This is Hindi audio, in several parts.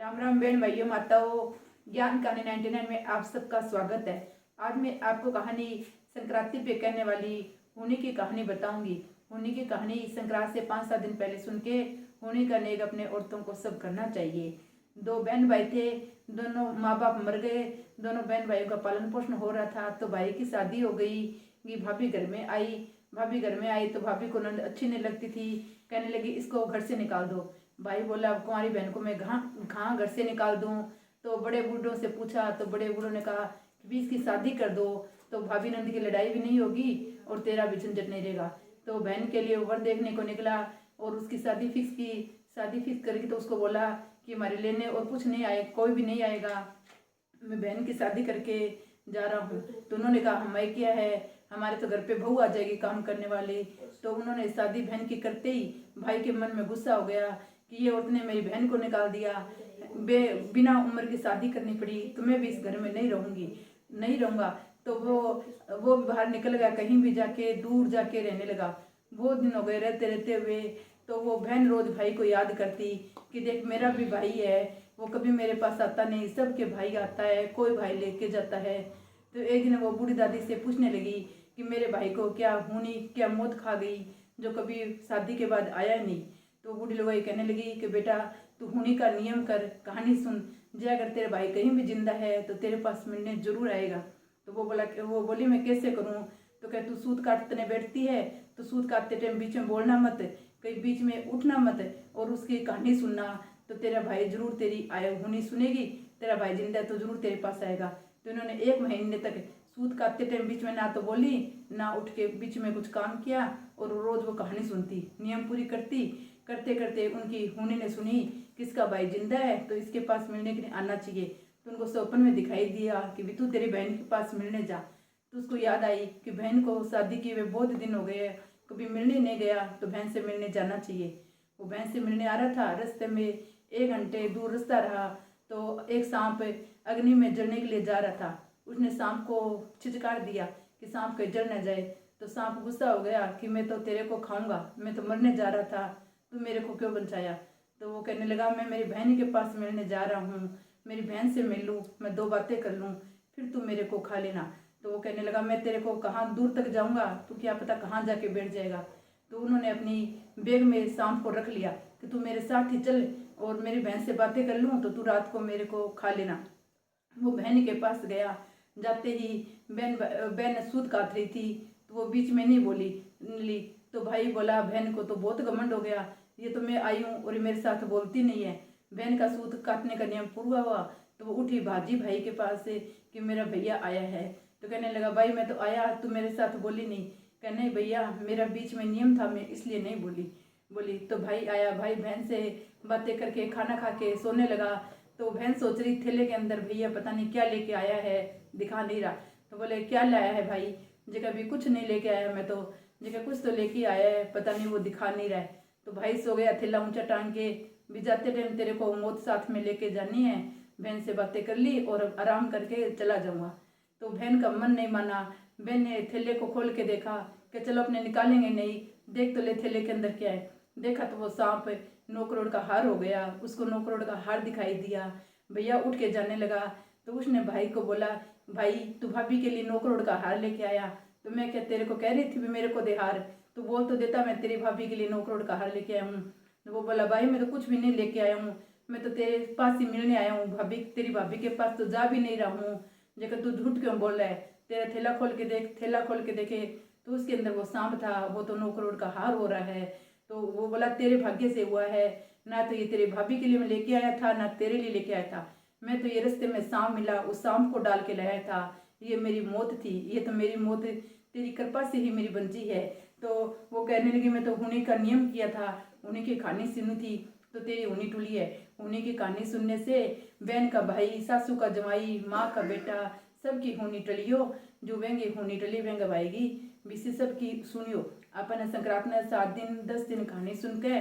राम राम बहन भाइयों माताओं, ज्ञान कहानी 99 में आप सबका स्वागत है। आज मैं आपको कहानी संक्रांति पे कहने वाली होनी की कहानी बताऊंगी। होनी की कहानी संक्रांति से 5-7 दिन पहले सुन के होनी का नेक अपने औरतों को सब करना चाहिए। दो बहन भाई थे, दोनों माँ बाप मर गए। दोनों बहन भाइयों का पालन पोषण हो रहा था तो भाई की शादी हो गई कि भाभी घर में आई तो भाभी को नंद अच्छी नहीं लगती थी। कहने लगी इसको घर से निकाल दो। भाई बोला कुंवारी बहन को मैं कहाँ घर से निकाल दूँ। तो बड़े बूढ़ों से पूछा तो बड़े बूढ़ों ने कहा कि भी इसकी शादी कर दो तो भाभी नंद की लड़ाई भी नहीं होगी और तेरा भी झंझट नहीं रहेगा। तो बहन के लिए वर देखने को निकला और उसकी शादी फिक्स की। शादी फिक्स करके तो उसको बोला कि हमारे लेने और कुछ नहीं आए, कोई भी नहीं आएगा, मैं बहन की शादी करके जा रहा हूँ। तो उन्होंने कहा हमें क्या है, हमारे तो घर पे बहू आ जाएगी काम करने वाली। तो उन्होंने शादी बहन की करते ही भाई के मन में गुस्सा हो गया कि ये औरत ने मेरी बहन को निकाल दिया, बिना उम्र की शादी करनी पड़ी, तो मैं भी इस घर में नहीं रहूँगा। तो वो बाहर निकल गया, कहीं भी जाके दूर जाके रहने लगा। बहुत दिन हो गए रहते रहते हुए। तो वो बहन रोज भाई को याद करती कि देख मेरा भी भाई है, वो कभी मेरे पास आता नहीं, सबके भाई आता है, कोई भाई लेके जाता है। तो एक दिन वो बूढ़ी दादी से पूछने लगी कि मेरे भाई को क्या मौत खा गई जो कभी शादी के बाद आया ही नहीं। तो बूढ़ी लोग कहने लगी कि बेटा तू हुनी का नियम कर, कहानी सुन, जे अगर तेरे भाई कहीं भी जिंदा है तो तेरे पास मिलने जरूर आएगा। तो वो बोली मैं कैसे करूँ। तो कह तू सूत काटने बैठती है तो सूत काटते टाइम बीच में बोलना मत, कहीं बीच में उठना मत और उसकी कहानी सुनना, तो तेरा भाई जरूर तेरी हुनी सुनेगी, तेरा भाई जिंदा है तो जरूर तेरे पास आएगा। तो इन्होंने 1 महीने तक सूत काटते टाइम बीच में ना तो बोली ना उठ के बीच में कुछ काम किया और रोज वो कहानी सुनती, नियम पूरी करती। करते करते उनकी होनी ने सुनी किसका भाई जिंदा है तो इसके पास मिलने के लिए आना चाहिए। तो उनको सपन में दिखाई दिया कि भी तू तेरी बहन के पास मिलने जा। तो उसको याद आई कि बहन को शादी किए हुए बहुत दिन हो गए, कभी मिलने नहीं गया, तो बहन से मिलने जाना चाहिए। वो बहन से मिलने आ रहा था, रास्ते में 1 घंटे दूर रास्ता रहा तो एक सांप अग्नि में जलने के लिए जा रहा था। उसने सांप को छिचकार दिया कि सांप कहीं जल न जाए। तो सांप गुस्सा हो गया कि मैं तो तेरे को खाऊंगा, मैं तो मरने जा रहा था, तू मेरे को क्यों बचाया। तो वो कहने लगा मैं मेरी बहन के पास मिलने जा रहा हूँ, मेरी बहन से मिल लूँ, मैं 2 बातें कर लूँ, फिर तू मेरे को खा लेना। तो वो कहने लगा मैं तेरे को कहाँ दूर तक जाऊँगा, तू क्या पता कहाँ जाके बैठ जाएगा। तो उन्होंने अपनी बैग में सांप को रख लिया कि तू मेरे साथ ही चल और मेरी बहन से बातें कर लूँ तो तू रात को मेरे को खा लेना। वो बहन के पास गया, जाते ही बहन सूत काट रही थी तो वो बीच में नहीं बोली ली। तो भाई बोला बहन को तो बहुत घमंड हो गया, ये तो मैं आई हूँ और ये मेरे साथ बोलती नहीं है। बहन का सूत काटने का नियम पूरा हुआ तो वो उठी भाजी भाई के पास से कि मेरा भैया आया है। तो कहने लगा भाई मैं तो आया, तू मेरे साथ बोली नहीं। कहने नहीं भैया मेरा बीच में नियम था, मैं इसलिए नहीं बोली। तो भाई आया, भाई बहन से बातें करके खाना खा के सोने लगा। तो बहन सोच रही थैले के अंदर भैया पता नहीं क्या लेके आया है, दिखा नहीं रहा। तो बोले क्या लाया है भाई, जगह भी कुछ नहीं लेके आया, मैं तो जगह कुछ तो लेके आया है, पता नहीं वो दिखा नहीं रहा है। तो भाई सो गया थैला ऊंचा टांग के, भी जाते टाइम तेरे को मौत साथ में लेके जानी है, बहन से बातें कर ली और आराम करके चला जाऊंगा। तो बहन का मन नहीं माना, बहन ने थैले को खोल के देखा कि चलो अपने निकालेंगे नहीं, देख तो ले थैले के अंदर क्या है। देखा तो वो सांप 9 करोड़ का हार हो गया, उसको 9 करोड़ का हार दिखाई दिया। भैया उठ के जाने लगा तो उसने भाई को बोला भाई तू भाभी के लिए 9 करोड़ का हार लेके आया, तो मैं क्या तेरे को कह रही थी भी मेरे को दे हार, तो बोल तो देता मैं तेरी भाभी के लिए 9 करोड़ का हार लेके आया हूँ। तो वो बोला भाई मैं तो कुछ भी नहीं लेके आया हूँ, मैं तो तेरे पास ही मिलने आया हूँ, तेरी भाभी के पास तो जा भी नहीं रहा हूँ, जेकर तू झूठ क्यों बोल रहा है। तेरा थैला खोल के देख, थैला खोल के देखे तो उसके अंदर वो सांप था, वो तो 9 करोड़ का हार हो रहा है। तो वो बोला तेरे भाग्य से हुआ है, ना तो ये तेरे भाभी के लिए मैं लेके आया था ना तेरे लिए लेके आया था, मैं तो ये रास्ते में सांप मिला, उस सांप को डाल के लाया था, ये मेरी मौत थी, ये तो मेरी मौत तेरी कृपा से ही मेरी बंची है। तो वो कहने लगी मैं तो हुनी का नियम किया था, उन्हीं की कहानी सुनी थी तो तेरी हुनी टूली है। उन्हीं की कहानी सुनने से बहन का भाई, सासू का जमाई, माँ का बेटा, सबकी होनी टलियो, जो वेंगे होनी टली वेंगे भाईगी, विशेष सबकी सुनियो। अपन संक्रांत में 7 दिन 10 दिन कहानी सुन के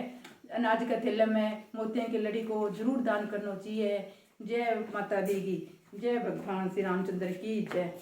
अनाज का थैला में मोतियों की लड़ी को जरूर दान करना चाहिए। जय माता दी की, जय भगवान श्री रामचंद्र की जय।